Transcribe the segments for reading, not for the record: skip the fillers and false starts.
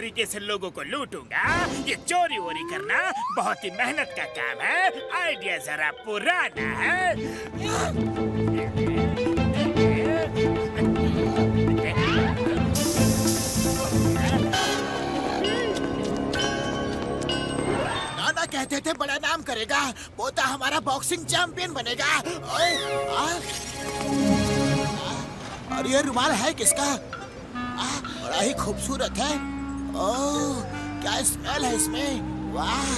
तरीके से लोगों को लूटूंगा। ये चोरी वोरी करना बहुत ही मेहनत का काम है। आइडिया जरा पुराना है। नाना कहते थे बड़ा नाम करेगा, पोता हमारा बॉक्सिंग चैंपियन बनेगा। ओए, और ये रुमाल है किसका? बड़ा ही खूबसूरत है। ओह, क्या स्मेल है इसमें। वाह,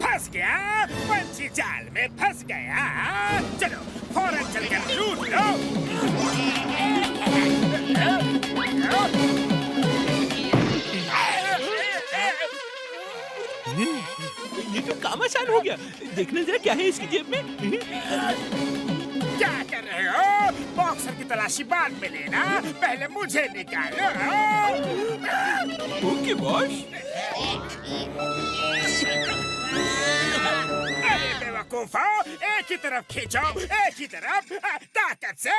फंस गया, पंछी जाल में फंस गया। चलो फौरन चलकर लूट लो। ये तो काम आसान हो गया। देखना जरा क्या है इसकी जेब में। क्या कर रहे हो? बॉक्सर की तलाशी बाद में लेना, पहले मुझे निकालो। Okay boss. अरे बेवकूफो, एक ही तरफ खींचो, एक ही तरफ, ताकत से।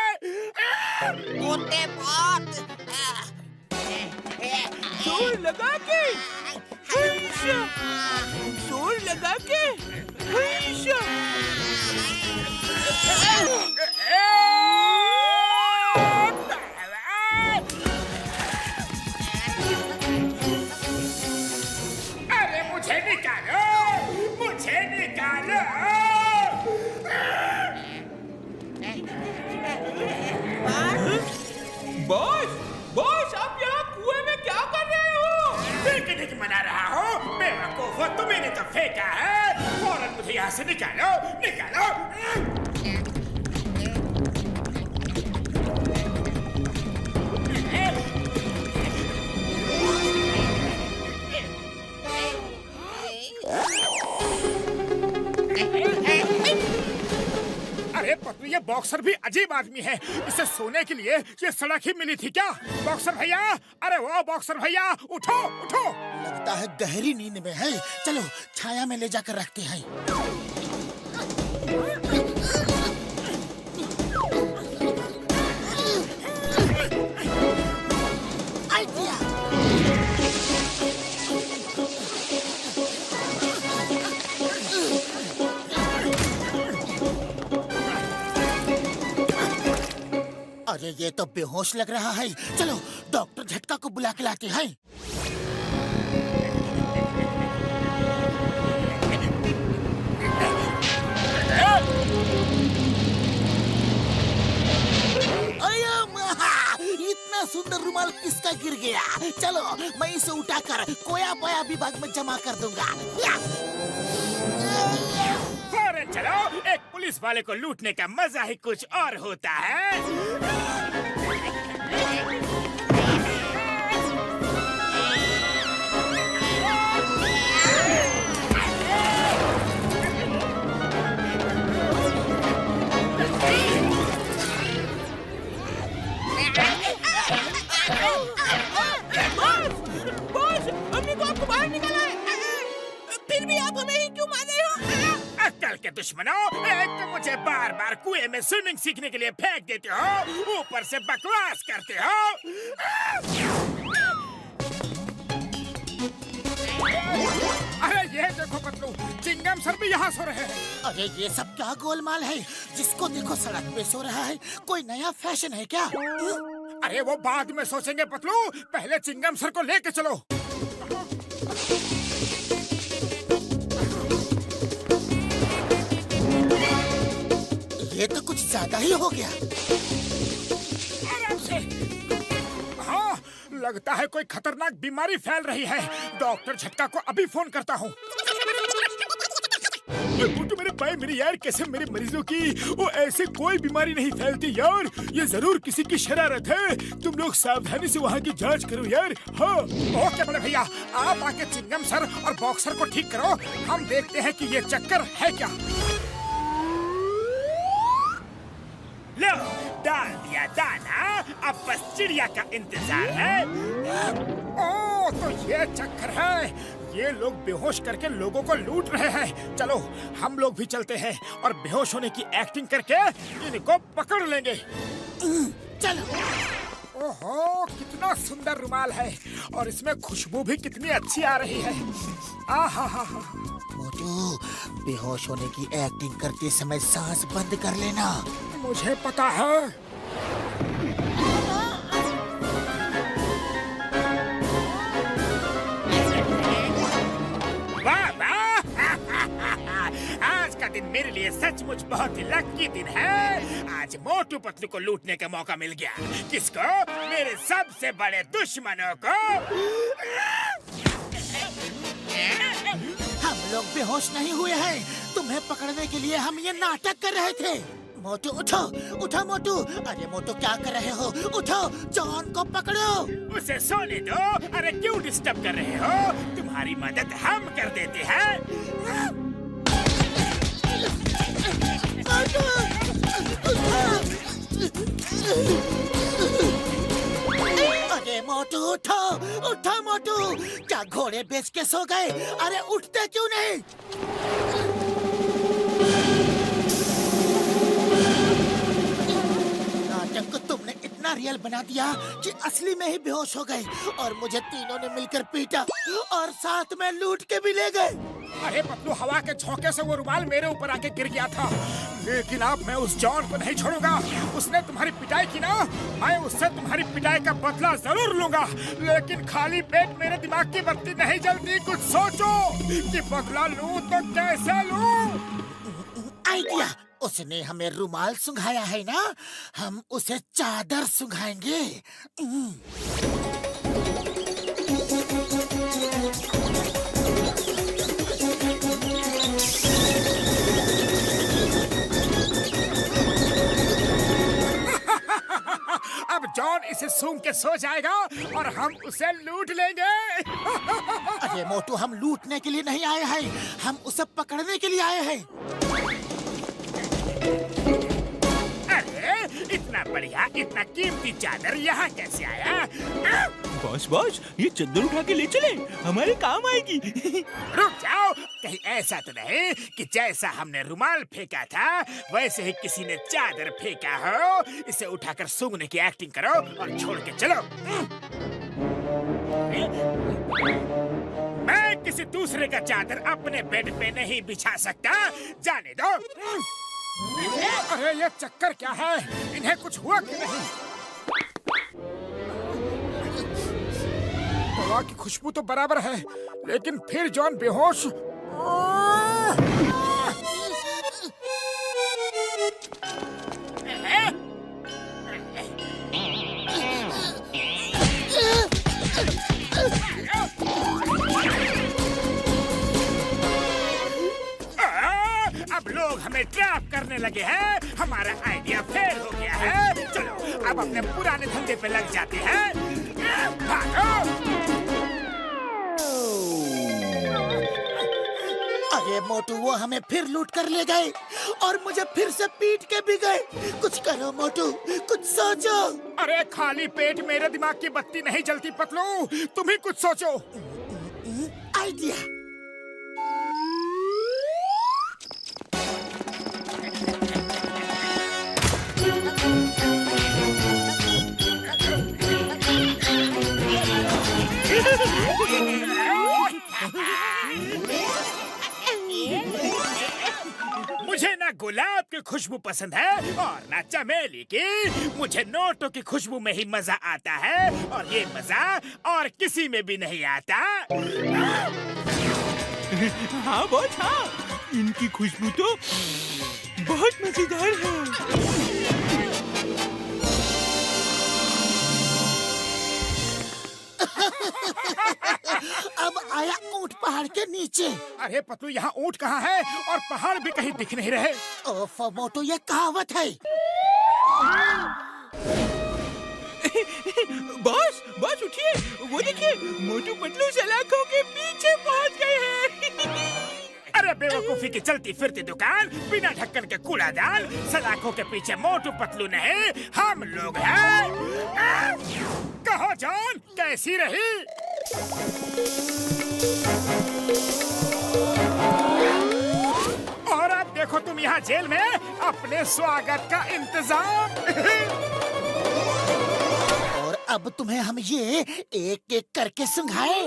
कूदते बहुत। जोर लगा के, जोर लगा के। अरे मुझे निकालो, मुझे निकालो। बॉस, बॉस आप यहाँ कुएं में क्या कर रहे हो? पिकनिक मना रहा हो। बेवकूफो, तुम्हें तो फेंका है। फौरन मुझे यहाँ से निकालो, निकालो। अरे पत्नी, ये बॉक्सर भी अजीब आदमी है। इसे सोने के लिए ये सड़क ही मिली थी क्या? बॉक्सर भैया, अरे वो बॉक्सर भैया, उठो उठो। लगता है गहरी नींद में है। चलो छाया में ले जाकर रखते हैं। आइडिया। अरे ये तो बेहोश लग रहा है। चलो डॉक्टर झटका को बुला के लाते हैं। इतना सुंदर रुमाल किसका गिर गया? चलो मैं इसे उठाकर कोया पोया विभाग में जमा कर दूंगा। फौरन चलो, एक पुलिस वाले को लूटने का मजा ही कुछ और होता है। बॉस, हमने तो आपको बाहर निकाला है। फिर भी आप हमें ही क्यों मार रहे हो? अक्ल के दुश्मनों, एक तो मुझे बार बार कुएं में स्विमिंग सीखने के लिए फेंक देते हो, ऊपर से बकवास करते हो। अरे ये देखो पतलू, चिंगम सर भी यहाँ सो रहे हैं। अरे ये सब क्या गोलमाल है? जिसको देखो सड़क पे सो रहा है। कोई नया फैशन है क्या? अरे वो बाद में सोचेंगे पतलू, पहले चिंगम सर को लेके चलो। ये तो कुछ ज्यादा ही हो गया। आराम से। हाँ, लगता है कोई खतरनाक बीमारी फैल रही है। डॉक्टर झटका को अभी फोन करता हूँ। तो मेरे भाई, मेरे यार, कैसे मेरे मरीजों की वो ऐसे कोई बीमारी नहीं फैलती यार। ये जरूर किसी की शरारत है। तुम लोग सावधानी से वहाँ की जांच करो यार। हाँ ओके बड़े भैया, आप आके चिंगम सर और बॉक्सर को ठीक करो। हम देखते हैं कि ये चक्कर है क्या। लो, डाल दिया दाना, अब बस चिड़िया का इंतजार है। ओ, तो ये चक्कर है। ये लोग बेहोश करके लोगों को लूट रहे हैं। चलो हम लोग भी चलते हैं और बेहोश होने की एक्टिंग करके इनको पकड़ लेंगे। चलो। ओहो, कितना सुंदर रुमाल है और इसमें खुशबू भी कितनी अच्छी आ रही है। आहा हा हा। मोटू, बेहोश होने की एक्टिंग करते समय सांस बंद कर लेना। मुझे पता है। वाह वाह! आज का दिन मेरे लिए सचमुच बहुत ही लकी दिन है। आज मोटू पतलू को लूटने का मौका मिल गया। किसको? मेरे सबसे बड़े दुश्मनों को। हम लोग बेहोश नहीं हुए हैं। तुम्हें पकड़ने के लिए हम ये नाटक कर रहे थे। मोटू उठो, उठो मोटू। अरे मोटू क्या कर रहे हो? उठो, जॉन को पकड़ो। उसे सोने दो। अरे क्यों डिस्टर्ब कर रहे हो? तुम्हारी मदद हम कर देते हैं। अरे मोटू उठो, उठो मोटू। क्या घोड़े बेच के सो गए? अरे उठते क्यों नहीं? नाटक को तुमने इतना रियल बना दिया कि असली में ही बेहोश हो गए और मुझे तीनों ने मिलकर पीटा और साथ में लूट के भी ले गए। अरे पतलू, हवा के झोंके से वो रुमाल मेरे ऊपर आके गिर गया था, लेकिन अब मैं उस जॉन को नहीं छोड़ूंगा। उसने तुम्हारी पिटाई की ना, मैं उससे तुम्हारी पिटाई का बदला जरूर लूंगा। लेकिन खाली पेट मेरे दिमाग की बत्ती नहीं जलती। कुछ सोचो कि बदला लूं तो कैसे लूं? आइडिया! उसने हमें रुमाल सुंघाया है ना, हम उसे चादर सुंघाएंगे। अब जॉन इसे सूंघ के सो जाएगा और हम उसे लूट लेंगे। अरे मोटू, हम लूटने के लिए नहीं आए हैं, हम उसे पकड़ने के लिए आए हैं। अरे इतना बढ़िया, इतना कीमती चादर यहाँ कैसे आया? बॉस, ये चद्दर उठा के ले चले, हमारे काम आएगी। रुक जाओ, कहीं ऐसा तो नहीं कि जैसा हमने रुमाल फेंका था वैसे ही किसी ने चादर फेंका हो। इसे उठाकर सूंघने की एक्टिंग करो और छोड़ के चलो। मैं किसी दूसरे का चादर अपने बेड पे नहीं बिछा सकता, जाने दो। अरे ये चक्कर क्या है? इन्हें कुछ हुआ कि नहीं? दवा की खुशबू तो बराबर है, लेकिन फिर जॉन बेहोश। अब लोग हमें ट्रैप करने लगे हैं। हमारा आइडिया फेल हो गया है। चलो अब अपने पुराने धंधे पे लग जाते हैं। भागो! अरे मोटू, वो हमें फिर लूट कर ले गए और मुझे फिर से पीट के भी गए। कुछ करो मोटू, कुछ सोचो। अरे खाली पेट मेरे दिमाग की बत्ती नहीं जलती पतलू, तुम ही कुछ सोचो। आइडिया! मुझे ना गुलाब की खुशबू पसंद है और ना चमेली की। मुझे नोटों की खुशबू में ही मजा आता है और ये मजा और किसी में भी नहीं आता। हाँ बॉस, हाँ, इनकी खुशबू तो बहुत मजेदार है। अब आया ऊंट पहाड़ के नीचे। अरे पतलू, यहाँ ऊंट कहाँ है और पहाड़ भी कहीं दिख नहीं रहे। ओफो मोटू, ये कहावत है। बॉस उठिए, वो देखिए, मोटू पतलू सलाखों के पीछे पहुंच गए हैं। अरे बेवकूफी की चलती फिरती दुकान, बिना ढक्कन के कूड़ादान, सलाखों के पीछे मोटू पतलू नहीं, हम लोग हैं। कहो जॉन, कैसी रही? और अब देखो तुम यहाँ जेल में अपने स्वागत का इंतजाम। और अब तुम्हें हम ये एक एक करके सुंघाए।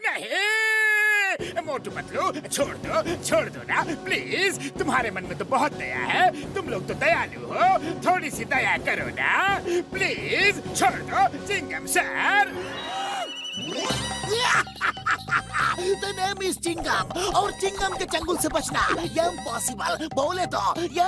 नहीं मोटू पतलू, छोड़ दो ना प्लीज। तुम्हारे मन में तो बहुत दया है, तुम लोग तो दयालु हो, थोड़ी सी दया करो ना प्लीज। छोड़ दो chewing gum sir. The name is chewing gum और चिंगम के चंगुल से बचना ये इम्पॉसिबल। बोले तो ये